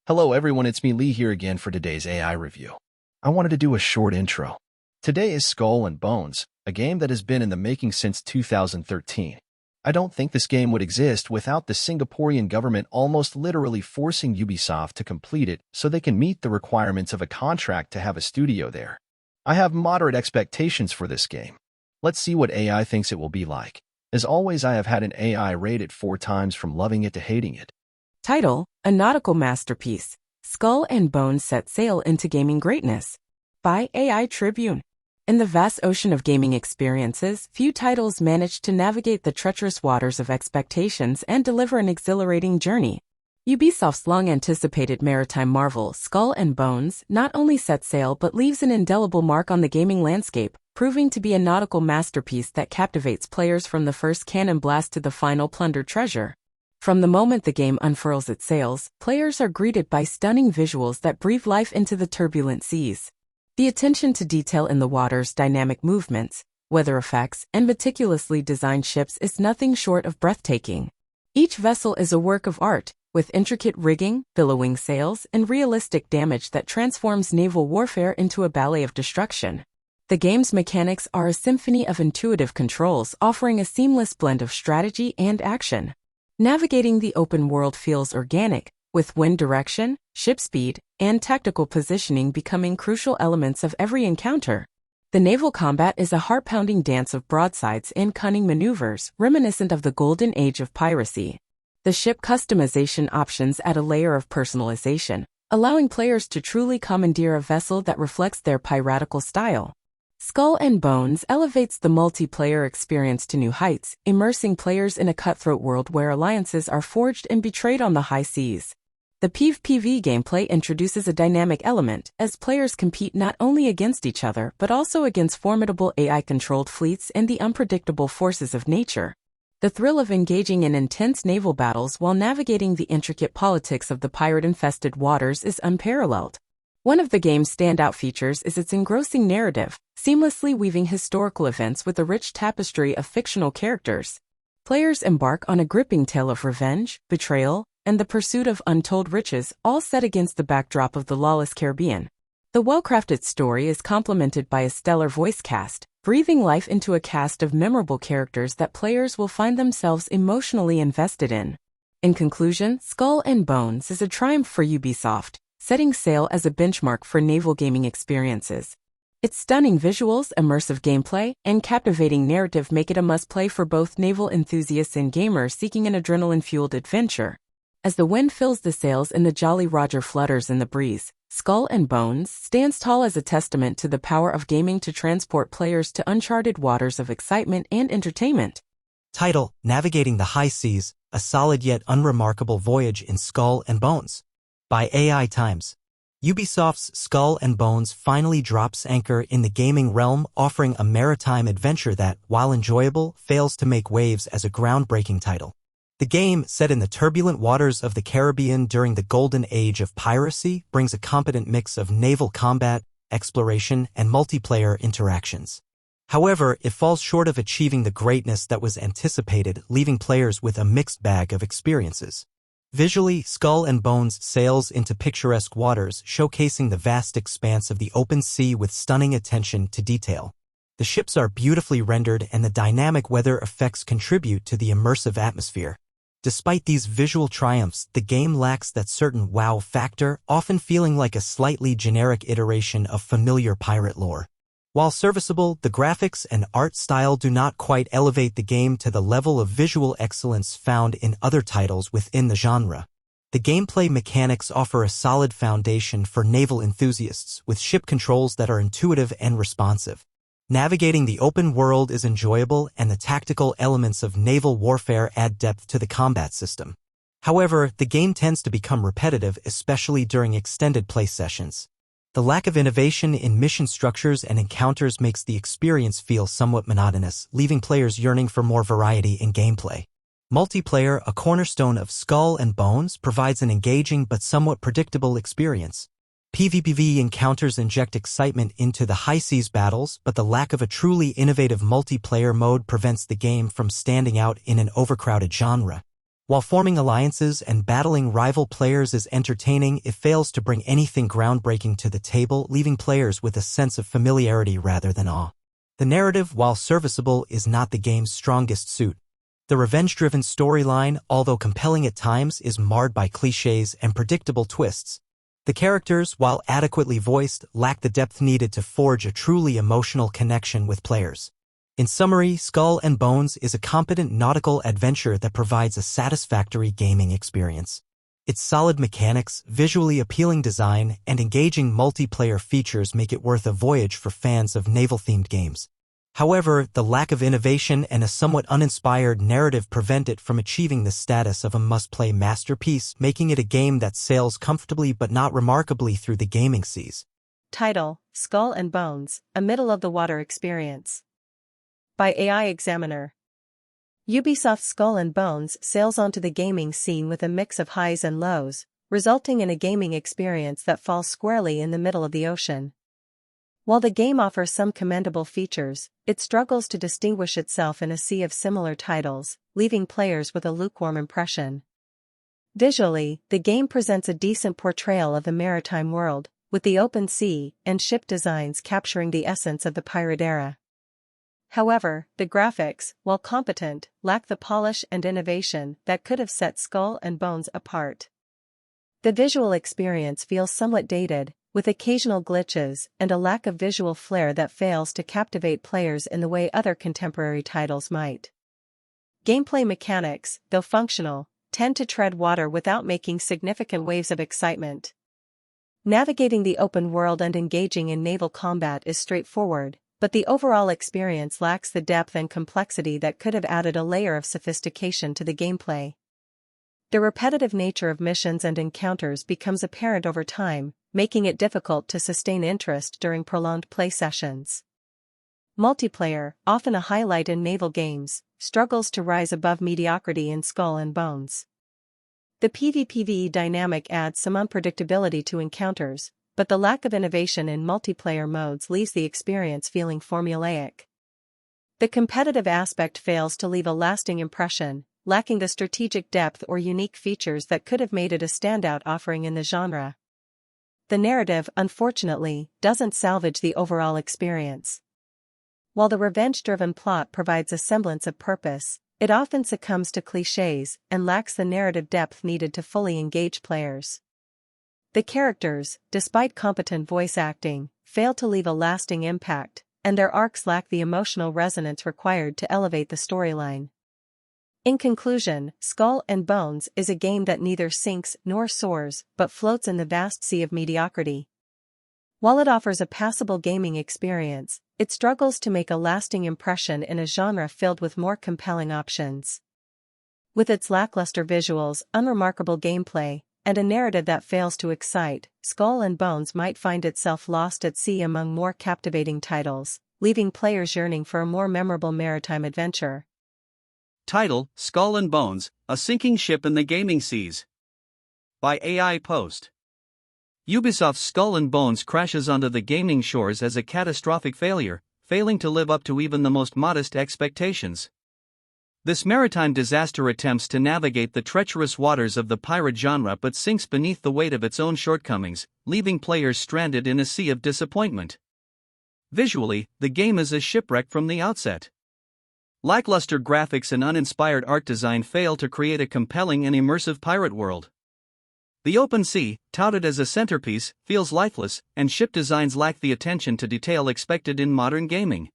Hello everyone, it's me Lee here again for today's AI review. I wanted to do a short intro. Today is Skull and Bones, a game that has been in the making since 2013. I don't think this game would exist without the Singaporean government almost literally forcing Ubisoft to complete it so they can meet the requirements of a contract to have a studio there. I have moderate expectations for this game. Let's see what AI thinks it will be like. As always, I have had an AI rate it 4 times from loving it to hating it. Title: A Nautical Masterpiece. Skull and Bones set sail into gaming greatness. By AI Tribune. In the vast ocean of gaming experiences, few titles manage to navigate the treacherous waters of expectations and deliver an exhilarating journey. Ubisoft's long-anticipated maritime marvel, Skull and Bones, not only sets sail but leaves an indelible mark on the gaming landscape, proving to be a nautical masterpiece that captivates players from the first cannon blast to the final plundered treasure. From the moment the game unfurls its sails, players are greeted by stunning visuals that breathe life into the turbulent seas. The attention to detail in the water's dynamic movements, weather effects, and meticulously designed ships is nothing short of breathtaking. Each vessel is a work of art, with intricate rigging, billowing sails, and realistic damage that transforms naval warfare into a ballet of destruction. The game's mechanics are a symphony of intuitive controls, offering a seamless blend of strategy and action. Navigating the open world feels organic, with wind direction, ship speed, and tactical positioning becoming crucial elements of every encounter. The naval combat is a heart-pounding dance of broadsides and cunning maneuvers, reminiscent of the golden age of piracy. The ship customization options add a layer of personalization, allowing players to truly commandeer a vessel that reflects their piratical style. Skull and Bones elevates the multiplayer experience to new heights, immersing players in a cutthroat world where alliances are forged and betrayed on the high seas. The PvP gameplay introduces a dynamic element, as players compete not only against each other but also against formidable AI-controlled fleets and the unpredictable forces of nature. The thrill of engaging in intense naval battles while navigating the intricate politics of the pirate-infested waters is unparalleled. One of the game's standout features is its engrossing narrative, seamlessly weaving historical events with a rich tapestry of fictional characters. Players embark on a gripping tale of revenge, betrayal, and the pursuit of untold riches, all set against the backdrop of the lawless Caribbean. The well-crafted story is complemented by a stellar voice cast, breathing life into a cast of memorable characters that players will find themselves emotionally invested in. In conclusion, Skull and Bones is a triumph for Ubisoft, setting sail as a benchmark for naval gaming experiences. Its stunning visuals, immersive gameplay, and captivating narrative make it a must-play for both naval enthusiasts and gamers seeking an adrenaline-fueled adventure. As the wind fills the sails and the Jolly Roger flutters in the breeze, Skull and Bones stands tall as a testament to the power of gaming to transport players to uncharted waters of excitement and entertainment. Title: Navigating the High Seas, a solid yet unremarkable voyage in Skull and Bones. By AI Times. Ubisoft's Skull and Bones finally drops anchor in the gaming realm, offering a maritime adventure that, while enjoyable, fails to make waves as a groundbreaking title. The game, set in the turbulent waters of the Caribbean during the golden age of piracy, brings a competent mix of naval combat, exploration, and multiplayer interactions. However, it falls short of achieving the greatness that was anticipated, leaving players with a mixed bag of experiences. Visually, Skull and Bones sails into picturesque waters, showcasing the vast expanse of the open sea with stunning attention to detail. The ships are beautifully rendered and the dynamic weather effects contribute to the immersive atmosphere. Despite these visual triumphs, the game lacks that certain wow factor, often feeling like a slightly generic iteration of familiar pirate lore. While serviceable, the graphics and art style do not quite elevate the game to the level of visual excellence found in other titles within the genre. The gameplay mechanics offer a solid foundation for naval enthusiasts, with ship controls that are intuitive and responsive. Navigating the open world is enjoyable, and the tactical elements of naval warfare add depth to the combat system. However, the game tends to become repetitive, especially during extended play sessions. The lack of innovation in mission structures and encounters makes the experience feel somewhat monotonous, leaving players yearning for more variety in gameplay. Multiplayer, a cornerstone of Skull and Bones, provides an engaging but somewhat predictable experience. PvP encounters inject excitement into the high seas battles, but the lack of a truly innovative multiplayer mode prevents the game from standing out in an overcrowded genre. While forming alliances and battling rival players is entertaining, it fails to bring anything groundbreaking to the table, leaving players with a sense of familiarity rather than awe. The narrative, while serviceable, is not the game's strongest suit. The revenge-driven storyline, although compelling at times, is marred by clichés and predictable twists. The characters, while adequately voiced, lack the depth needed to forge a truly emotional connection with players. In summary, Skull and Bones is a competent nautical adventure that provides a satisfactory gaming experience. Its solid mechanics, visually appealing design, and engaging multiplayer features make it worth a voyage for fans of naval-themed games. However, the lack of innovation and a somewhat uninspired narrative prevent it from achieving the status of a must-play masterpiece, making it a game that sails comfortably but not remarkably through the gaming seas. Title: Skull and Bones, a middle-of-the-water experience. By AI Examiner. Ubisoft's Skull and Bones sails onto the gaming scene with a mix of highs and lows, resulting in a gaming experience that falls squarely in the middle of the ocean. While the game offers some commendable features, it struggles to distinguish itself in a sea of similar titles, leaving players with a lukewarm impression. Visually, the game presents a decent portrayal of the maritime world, with the open sea and ship designs capturing the essence of the pirate era. However, the graphics, while competent, lack the polish and innovation that could have set Skull and Bones apart. The visual experience feels somewhat dated, with occasional glitches and a lack of visual flair that fails to captivate players in the way other contemporary titles might. Gameplay mechanics, though functional, tend to tread water without making significant waves of excitement. Navigating the open world and engaging in naval combat is straightforward, but the overall experience lacks the depth and complexity that could have added a layer of sophistication to the gameplay. The repetitive nature of missions and encounters becomes apparent over time, making it difficult to sustain interest during prolonged play sessions. Multiplayer, often a highlight in naval games, struggles to rise above mediocrity in Skull and Bones. The PvPvE dynamic adds some unpredictability to encounters, but the lack of innovation in multiplayer modes leaves the experience feeling formulaic. The competitive aspect fails to leave a lasting impression, lacking the strategic depth or unique features that could have made it a standout offering in the genre. The narrative, unfortunately, doesn't salvage the overall experience. While the revenge-driven plot provides a semblance of purpose, it often succumbs to clichés and lacks the narrative depth needed to fully engage players. The characters, despite competent voice acting, fail to leave a lasting impact, and their arcs lack the emotional resonance required to elevate the storyline. In conclusion, Skull and Bones is a game that neither sinks nor soars but floats in the vast sea of mediocrity. While it offers a passable gaming experience, it struggles to make a lasting impression in a genre filled with more compelling options. With its lackluster visuals, unremarkable gameplay, and a narrative that fails to excite, Skull and Bones might find itself lost at sea among more captivating titles, leaving players yearning for a more memorable maritime adventure. Title: Skull and Bones, a sinking ship in the gaming seas. By AI Post. Ubisoft's Skull and Bones crashes onto the gaming shores as a catastrophic failure, failing to live up to even the most modest expectations. This maritime disaster attempts to navigate the treacherous waters of the pirate genre but sinks beneath the weight of its own shortcomings, leaving players stranded in a sea of disappointment. Visually, the game is a shipwreck from the outset. Lackluster graphics and uninspired art design fail to create a compelling and immersive pirate world. The open sea, touted as a centerpiece, feels lifeless, and ship designs lack the attention to detail expected in modern gaming.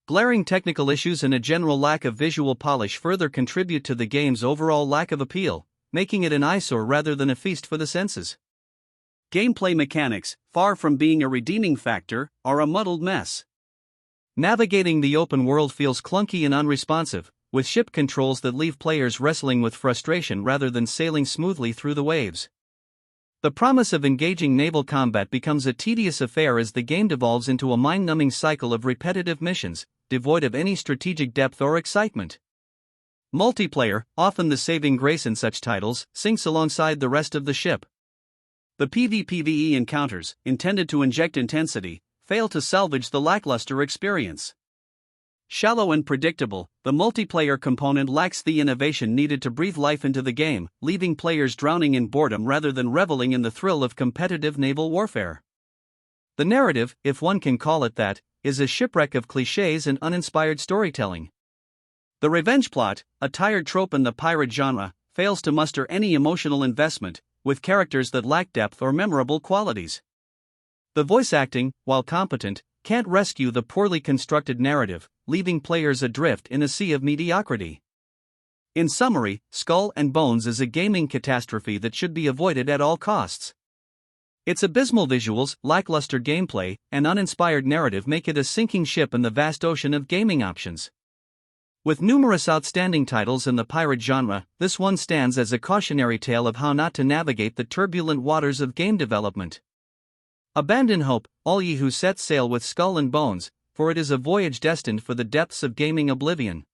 Glaring technical issues and a general lack of visual polish further contribute to the game's overall lack of appeal, making it an eyesore rather than a feast for the senses. Gameplay mechanics, far from being a redeeming factor, are a muddled mess. Navigating the open world feels clunky and unresponsive, with ship controls that leave players wrestling with frustration rather than sailing smoothly through the waves. The promise of engaging naval combat becomes a tedious affair as the game devolves into a mind-numbing cycle of repetitive missions, devoid of any strategic depth or excitement. Multiplayer, often the saving grace in such titles, sinks alongside the rest of the ship. The PvPvE encounters, intended to inject intensity, fail to salvage the lackluster experience. Shallow and predictable, the multiplayer component lacks the innovation needed to breathe life into the game, leaving players drowning in boredom rather than reveling in the thrill of competitive naval warfare. The narrative, if one can call it that, is a shipwreck of cliches and uninspired storytelling. The revenge plot, a tired trope in the pirate genre, fails to muster any emotional investment, with characters that lack depth or memorable qualities. The voice acting, while competent, can't rescue the poorly constructed narrative, leaving players adrift in a sea of mediocrity. In summary, Skull and Bones is a gaming catastrophe that should be avoided at all costs. Its abysmal visuals, lackluster gameplay, and uninspired narrative make it a sinking ship in the vast ocean of gaming options. With numerous outstanding titles in the pirate genre, this one stands as a cautionary tale of how not to navigate the turbulent waters of game development. Abandon hope, all ye who set sail with Skull and Bones, for it is a voyage destined for the depths of gaming oblivion.